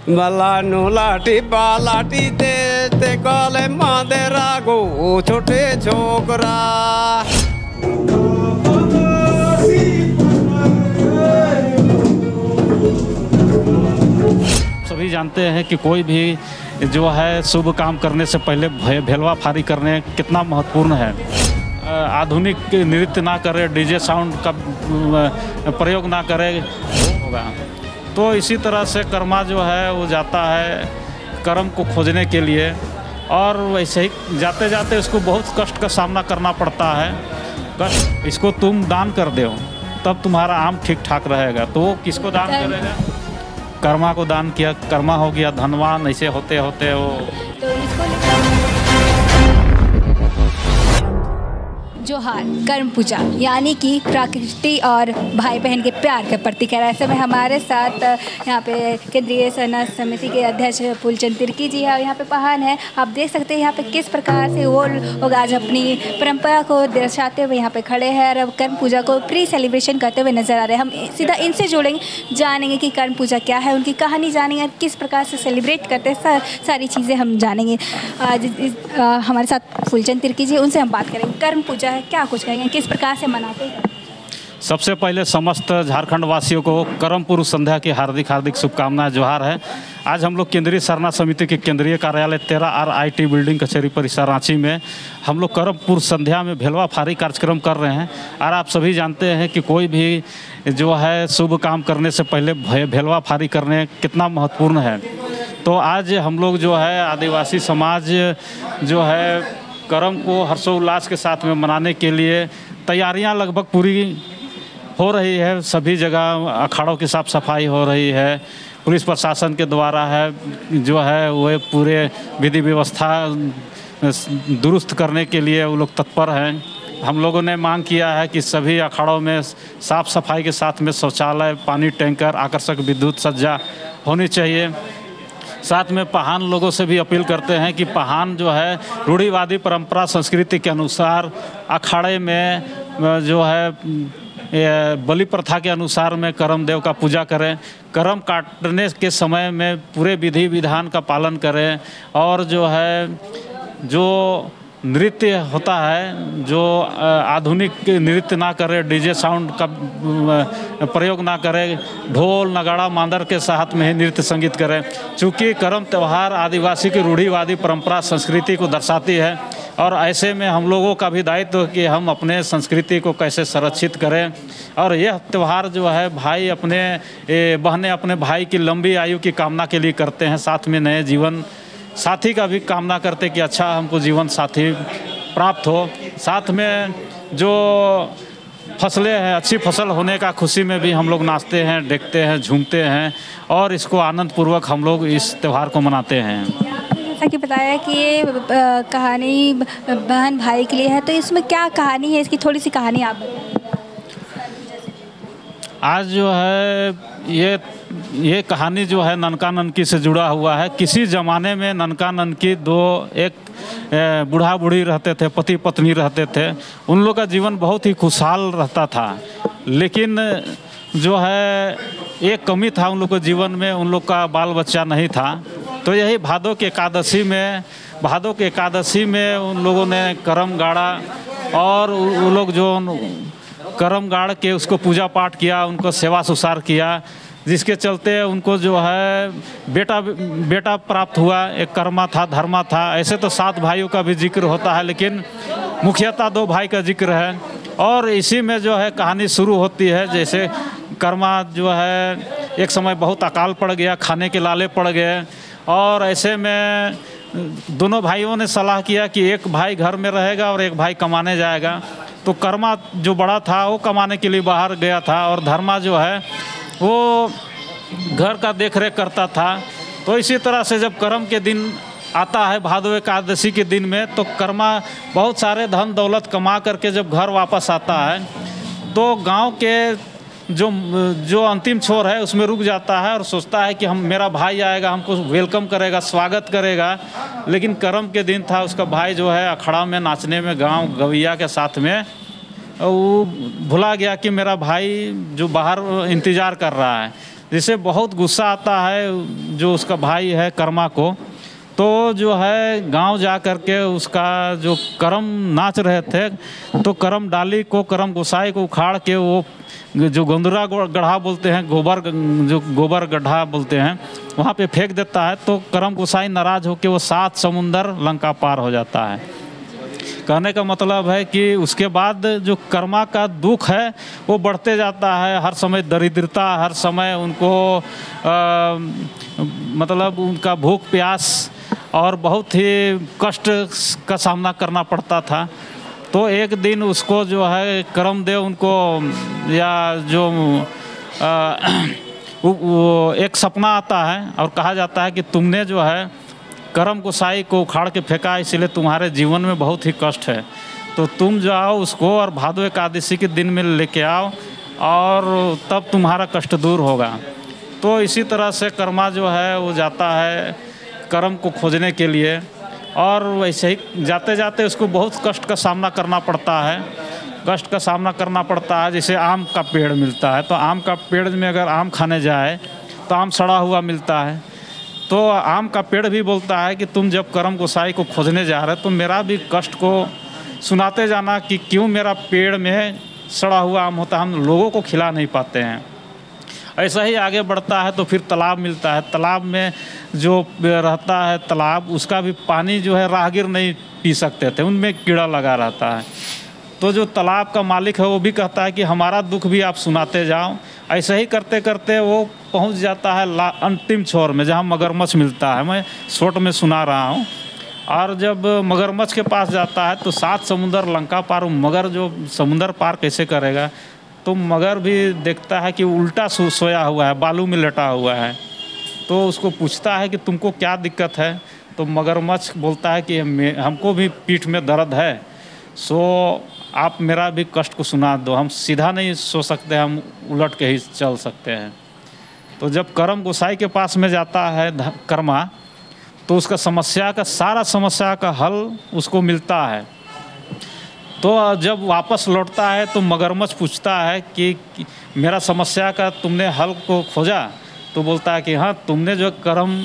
बलानु लाठी बालाठी ते कले मादे रागो छोटे छोकरा। सभी जानते हैं कि कोई भी जो है शुभ काम करने से पहले भेलवा फारी करने कितना महत्वपूर्ण है। आधुनिक नृत्य ना करे, डीजे साउंड का प्रयोग ना करे होगा। तो इसी तरह से कर्मा जो है वो जाता है कर्म को खोजने के लिए, और वैसे ही जाते जाते उसको बहुत कष्ट का सामना करना पड़ता है। कष्ट इसको तुम दान कर दो तब तुम्हारा आम ठीक ठाक रहेगा। तो वो किसको दान करेगा? कर्मा को दान किया, कर्मा हो गया धनवान। ऐसे होते होते वो जोहार कर्म पूजा यानी कि प्रकृति और भाई बहन के प्यार के प्रतीक है। ऐसे में हमारे साथ यहाँ पे केंद्रीय सेना समिति के अध्यक्ष फूलचंद तिर्की जी है, यहाँ पे पहान है। आप देख सकते हैं यहाँ पे किस प्रकार से वो लोग आज अपनी परंपरा को दर्शाते हुए यहाँ पे खड़े हैं और कर्म पूजा को प्री सेलिब्रेशन करते हुए नजर आ रहे हैं। हम सीधा इनसे जुड़ेंगे, जानेंगे कि कर्म पूजा क्या है, उनकी कहानी जानेंगे, किस प्रकार से सेलिब्रेट करते हैं, सारी चीज़ें हम जानेंगे। हमारे साथ फूलचंद तिर्की जी, उनसे हम बात करेंगे। कर्म पूजा है, क्या कुछ कहेंगे, किस प्रकार से मनाते हैं? सबसे पहले समस्त झारखंड वासियों को करम पूर्व संध्या की हार्दिक हार्दिक शुभकामनाएं, जोहार है। आज हम लोग केंद्रीय सरना समिति के केंद्रीय कार्यालय 13R IT बिल्डिंग कचहरी परिसर रांची में हम लोग करम पूर्व संध्या में भेलवा फारी कार्यक्रम कर रहे हैं। और आप सभी जानते हैं कि कोई भी जो है शुभ काम करने से पहले भेलवा फारी करने कितना महत्वपूर्ण है। तो आज हम लोग जो है आदिवासी समाज जो है करम को हर्षोल्लास के साथ में मनाने के लिए तैयारियां लगभग पूरी हो रही है। सभी जगह अखाड़ों की साफ सफाई हो रही है, पुलिस प्रशासन के द्वारा है जो है वो पूरे विधि व्यवस्था दुरुस्त करने के लिए वो लोग तत्पर हैं। हम लोगों ने मांग किया है कि सभी अखाड़ों में साफ सफाई के साथ में शौचालय, पानी टैंकर, आकर्षक विद्युत सज्जा होनी चाहिए। साथ में पहान लोगों से भी अपील करते हैं कि पहान जो है रूढ़िवादी परंपरा संस्कृति के अनुसार अखाड़े में जो है बलि प्रथा के अनुसार में करम देव का पूजा करें, करम काटने के समय में पूरे विधि विधान का पालन करें, और जो है जो नृत्य होता है जो आधुनिक नृत्य ना करे, डीजे साउंड का प्रयोग ना करे, ढोल नगाड़ा मांदर के साथ में ही नृत्य संगीत करें। चूँकि करम त्यौहार आदिवासी की रूढ़िवादी परंपरा संस्कृति को दर्शाती है, और ऐसे में हम लोगों का भी दायित्व कि हम अपने संस्कृति को कैसे संरक्षित करें। और यह त्यौहार जो है भाई अपने बहनें अपने भाई की लंबी आयु की कामना के लिए करते हैं, साथ में नए जीवन साथी का भी कामना करते कि अच्छा हमको जीवन साथी प्राप्त हो। साथ में जो फसलें हैं, अच्छी फसल होने का खुशी में भी हम लोग नाचते हैं, देखते हैं, झूमते हैं, और इसको आनंदपूर्वक हम लोग इस त्यौहार को मनाते हैं। जैसा कि बताया कि ये कहानी बहन भाई के लिए है, तो इसमें क्या कहानी है, इसकी थोड़ी सी कहानी आप बताएं। आज जो है ये कहानी जो है ननका ननकी से जुड़ा हुआ है। किसी ज़माने में ननका ननकी एक बूढ़ा बूढ़ी रहते थे, पति पत्नी रहते थे। उन लोग का जीवन बहुत ही खुशहाल रहता था, लेकिन जो है एक कमी था उन लोग के जीवन में, उन लोग का बाल बच्चा नहीं था। तो यही भादों की एकादशी में उन लोगों ने करम गाड़ा, और वो लोग जो करम गाड़ के उसको पूजा पाठ किया, उनको सेवा सुसार किया, जिसके चलते उनको जो है बेटा प्राप्त हुआ। एक कर्मा था, धर्मा था। ऐसे तो 7 भाइयों का भी जिक्र होता है, लेकिन मुख्यतः 2 भाई का जिक्र है। और इसी में जो है कहानी शुरू होती है। जैसे कर्मा जो है एक समय बहुत अकाल पड़ गया, खाने के लाले पड़ गए, और ऐसे में दोनों भाइयों ने सलाह किया कि एक भाई घर में रहेगा और एक भाई कमाने जाएगा। तो कर्मा जो बड़ा था वो कमाने के लिए बाहर गया था, और धर्मा जो है वो घर का देखरेख करता था। तो इसी तरह से जब करम के दिन आता है, भादो एकादशी के दिन में, तो कर्मा बहुत सारे धन दौलत कमा करके जब घर वापस आता है, तो गांव के जो अंतिम छोर है उसमें रुक जाता है और सोचता है कि मेरा भाई आएगा, हमको वेलकम करेगा, स्वागत करेगा। लेकिन करम के दिन था, उसका भाई जो है अखाड़ा में नाचने में गांव गवैया के साथ में वो भुला गया कि मेरा भाई जो बाहर इंतज़ार कर रहा है। जैसे बहुत गुस्सा आता है जो उसका भाई है कर्मा को, तो जो है गांव जा कर के उसका जो करम नाच रहे थे, तो करम डाली को, करम गोसाई को उखाड़ के वो जो गोंदरा गड्ढा बोलते हैं, जो गोबर गड्ढा बोलते हैं, वहाँ पे फेंक देता है। तो करम गोसाई नाराज होकर वो 7 समुंदर लंका पार हो जाता है। कहने का मतलब है कि उसके बाद जो कर्मा का दुख है वो बढ़ते जाता है। हर समय दरिद्रता, हर समय उनको मतलब उनका भूख प्यास और बहुत ही कष्ट का सामना करना पड़ता था। तो एक दिन उसको जो है कर्मदेव उनको या जो वो एक सपना आता है और कहा जाता है कि तुमने जो है करम गोसाई को उखाड़ के फेंका, इसलिए तुम्हारे जीवन में बहुत ही कष्ट है, तो तुम जाओ उसको और भादो एकादशी के दिन में लेके आओ और तब तुम्हारा कष्ट दूर होगा। तो इसी तरह से कर्मा जो है वो जाता है करम को खोजने के लिए, और वैसे ही जाते जाते उसको बहुत कष्ट का सामना करना पड़ता है। कष्ट का सामना करना पड़ता है, जैसे आम का पेड़ मिलता है, तो आम का पेड़ में अगर आम खाने जाए तो आम सड़ा हुआ मिलता है। तो आम का पेड़ भी बोलता है कि तुम जब करम गोसाई को खोजने जा रहे तो मेरा भी कष्ट को सुनाते जाना कि क्यों मेरा पेड़ में सड़ा हुआ आम होता है, हम लोगों को खिला नहीं पाते हैं। ऐसा ही आगे बढ़ता है तो फिर तालाब मिलता है। तालाब में जो रहता है तालाब, उसका भी पानी जो है राहगीर नहीं पी सकते थे, उनमें कीड़ा लगा रहता है। तो जो तालाब का मालिक है वो भी कहता है कि हमारा दुख भी आप सुनाते जाओ। ऐसे ही करते करते वो पहुंच जाता है अंतिम छोर में, जहां मगरमच्छ मिलता है। मैं शॉर्ट में सुना रहा हूं। और जब मगरमच्छ के पास जाता है तो 7 समुंदर लंका पार, मगर जो समुंदर पार कैसे करेगा, तो मगर भी देखता है कि उल्टा सोया हुआ है, बालू में लेटा हुआ है। तो उसको पूछता है कि तुमको क्या दिक्कत है, तो मगरमच्छ बोलता है कि हमको भी पीठ में दर्द है, सो आप मेरा भी कष्ट को सुना दो, हम सीधा नहीं सो सकते, हम उलट के ही चल सकते हैं। तो जब करम गोसाई के पास में जाता है कर्मा, तो उसका सारा समस्या का हल उसको मिलता है। तो जब वापस लौटता है तो मगरमच्छ पूछता है कि मेरा समस्या का तुमने हल को खोजा, तो बोलता है कि हाँ, तुमने जो करम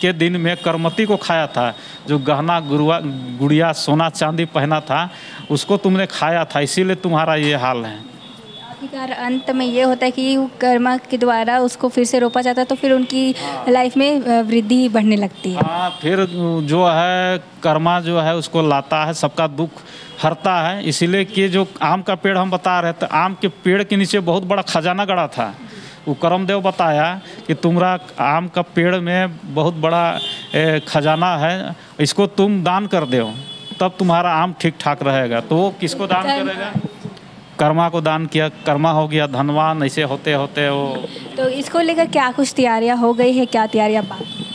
के दिन में करमती को खाया था, जो गहना गुड़िया सोना चांदी पहना था, उसको तुमने खाया था, इसीलिए तुम्हारा ये हाल है। आखिरकार अंत में ये होता है कि कर्मा के द्वारा उसको फिर से रोपा जाता है, तो फिर उनकी लाइफ में वृद्धि बढ़ने लगती है। हाँ, फिर जो है कर्मा जो है उसको लाता है, सबका दुख हरता है। इसीलिए कि जो आम का पेड़ हम बता रहे थे, आम के पेड़ के नीचे बहुत बड़ा खजाना गड़ा था। वो करमदेव बताया कि तुम्हारा आम का पेड़ में बहुत बड़ा खजाना है, इसको तुम दान कर दो, तब तुम्हारा आम ठीक ठाक रहेगा। तो वो किसको दान करेगा? कर्मा को दान किया, कर्मा हो गया धनवान। ऐसे होते होते वो, तो इसको लेकर क्या कुछ तैयारियां हो गई है, क्या तैयारियां बाकी?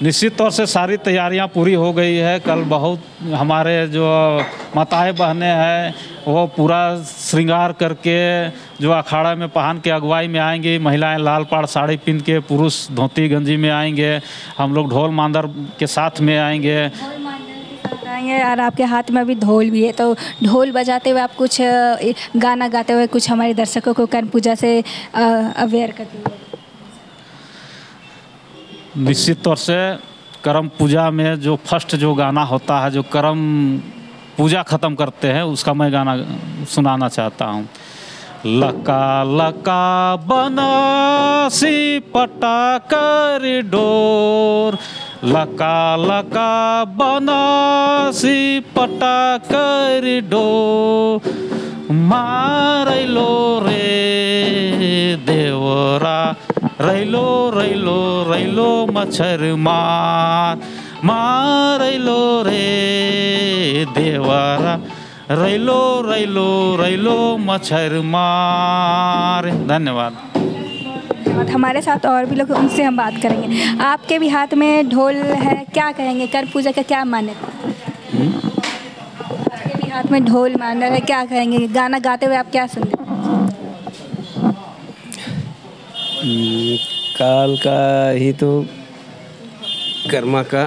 निश्चित तौर से सारी तैयारियां पूरी हो गई है। कल बहुत हमारे जो माताएं बहनें हैं वो पूरा श्रृंगार करके जो अखाड़ा में पहन के अगुवाई में आएंगी। महिलाएं लाल पाड़ साड़ी पहन के, पुरुष धोती गंजी में आएंगे। हम लोग ढोल मांदर के साथ में आएंगे। और आपके हाथ में अभी ढोल भी है, तो ढोल बजाते हुए आप कुछ गाना गाते हुए कुछ हमारे दर्शकों को कर्म पूजा से अवेयर करते हुए। निश्चित तौर से करम पूजा में जो फर्स्ट जो गाना होता है, जो करम पूजा ख़त्म करते हैं, उसका मैं गाना सुनाना चाहता हूँ। लका लका बनासी पटा कर डोर, लका लका बनासी पटा कर डोर, मारैलो रे देवरा, रैलो रैलो रैलो मच्छर मार, मारैलो रे देवरा, रैलो रैलो रैलो मच्छर मार। धन्यवाद। हमारे साथ और भी लोग, उनसे हम बात करेंगे। आपके भी हाथ में ढोल है, क्या कहेंगे? कर्म पूजा का क्या मान्यता? आपके भी हाथ में ढोल मांडर है, क्या कहेंगे? गाना गाते हुए आप क्या सुनते? काल का ही तो कर्मा का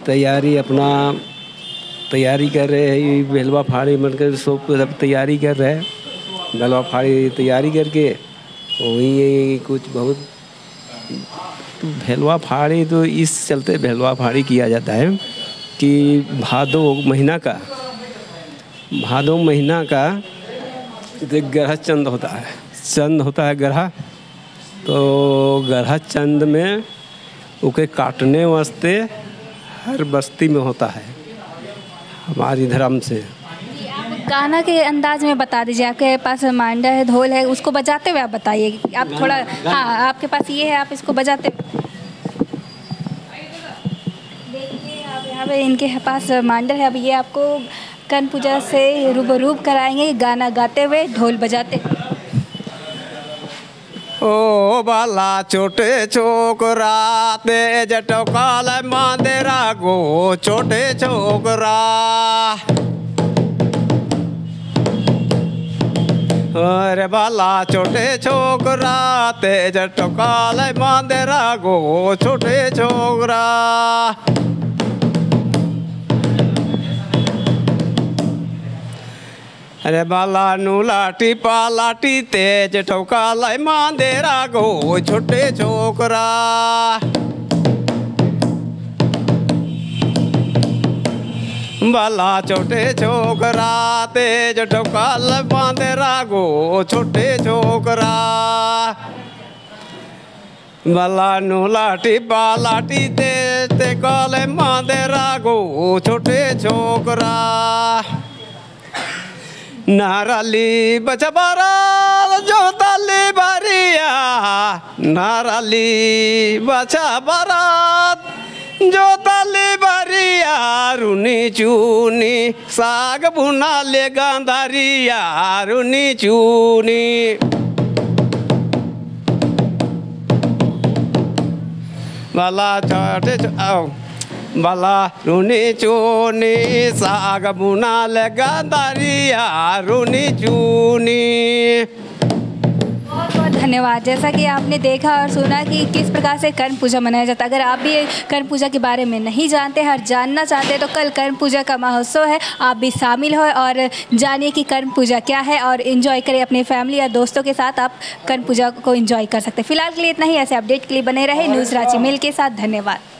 तैयारी अपना तैयारी कर रहे हैं। बेलवा फाड़ी बनकर सब तैयारी कर रहे हैं। बेलवा फाड़ी तैयारी करके वही कुछ बहुत भेलवा फाड़ी, तो इस चलते भेलवा फाड़ी किया जाता है कि भादो महीना का ग्रह चंद होता है, चंद होता है ग्रह, तो ग्रह चंद में उके काटने वास्ते हर बस्ती में होता है हमारी धर्म से। गाना के अंदाज में बता दीजिए, आपके पास मांडा है, ढोल है, उसको बजाते हुए आप बताइए। आप थोड़ा, हाँ आपके पास ये है, आप इसको बजाते देखिए। आप यहाँ पे इनके पास मांडा है, अब ये आपको कर्ण पूजा से रूबरू कराएंगे गाना गाते हुए, ढोल बजाते। ओ बाला छोटे छोकरा तेज टोकाल मांदेरा गो छोटे छोकरा, अरे बाला छोटे छोकरा तेज टोकाल मांदेरा गो छोटे छोकरा। अरे बाला नू लाटी पालाटी तेज ठोकाल मांदेरा गो छोटे छोकरा, बाला छोटे छोकरा तेज ठोकाल मांदेरा गो छोटे छोकरा, बाला नू लाटी पालाटी तेज ठोकाल मांदेरा गो छोटे छोकरा। नाराली बचबारा जोताली बारिया, नाराली बचबारा जोताली बारिया, रुनी चूनी साग बुना ले गांधारिया, रुनी चूनी बाला छोटे आओ बाला रुनी चूनी साग बुना ले गांधारिया, रुनी चूनी। बहुत बहुत धन्यवाद। जैसा कि आपने देखा और सुना कि किस प्रकार से कर्ण पूजा मनाया जाता है। अगर आप भी कर्ण पूजा के बारे में नहीं जानते हैं और जानना चाहते हैं तो कल कर्ण पूजा का महोत्सव है, आप भी शामिल हो और जानिए कि कर्ण पूजा क्या है और इन्जॉय करें अपनी फैमिली या दोस्तों के साथ। आप कर्ण पूजा को इन्जॉय कर सकते हैं। फिलहाल के लिए इतना ही। ऐसे अपडेट के लिए बने रहे न्यूज़ रांची मेल के साथ। धन्यवाद।